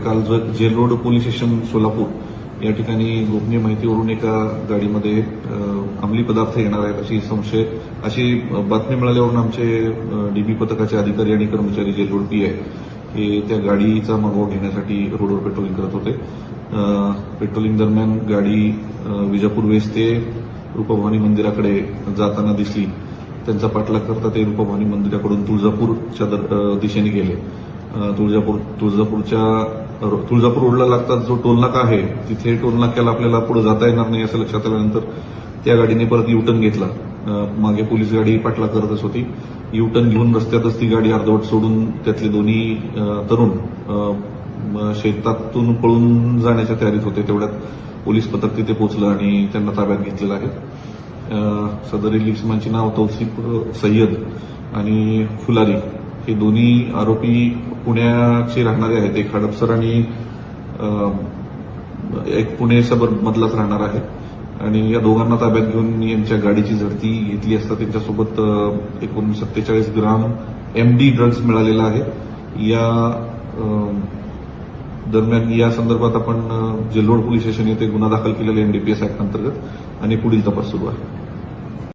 काल jail road police station Solapur या ठिकाणी गोपनीय माहितीवरून एका गाडीमध्ये अंमली पदार्थ येणार आहेत अशी बातमी मिळाल्यावरून आमचे डीबी पथकाचे अधिकारी आणि कर्मचारी जेल रोड पीआय हे त्या गाडीचा मागोवा घेण्यासाठी रोडवर पेट्रोलिंग करत होते. पेट्रोलिंग दरम्यान गाडी विजापूर वेस्ट ते रूपभवानी मंदिराकडे जाताना दिसली. त्यांचा पाठलाग करता ते रूपभवानी मंदिराकडून तुळजापूरच्या दिशेने गेले. तुळजापूर रोडला लागतात जो टोलनाका आहे तिथे टोलनाक्याला आपल्याला पुढे जाता येणार नाही असं लक्षात आल्यानंतर त्या गाडीने परत युटर्न घेतला. मागे पोलीस गाडी पाठलाग करतच होती. युटर्न घेऊन रस्त्यातच ती गाडी अर्धवट सोडून त्यातले दोन्ही तरुण शेतातून पळून जाण्याच्या तयारीत होते. तेवढ्यात पोलीस पथक तिथे पोहोचलं आणि त्यांना ताब्यात घेतलेलं आहे. सदरील इसमांची नाव तौसिफ सय्यद आणि फुलारी हे दोन्ही आरोपी पुण्याचे राहणारे आहेत. एक हडपसर आणि एक पुणे सबर्ब मधलाच राहणार आहे आणि या दोघांना ताब्यात घेऊन यांच्या गाडीची झडती घेतली असता त्यांच्यासोबत 47 ग्राम MD ड्रग्ज मिळालेला आहे. या दरम्यान या संदर्भात आपण जेल रोड पोलीस स्टेशन येथे गुन्हा दाखल केलेला NDPS ऍक्ट अंतर्गत आणि पुढील तपास सुरू आहे.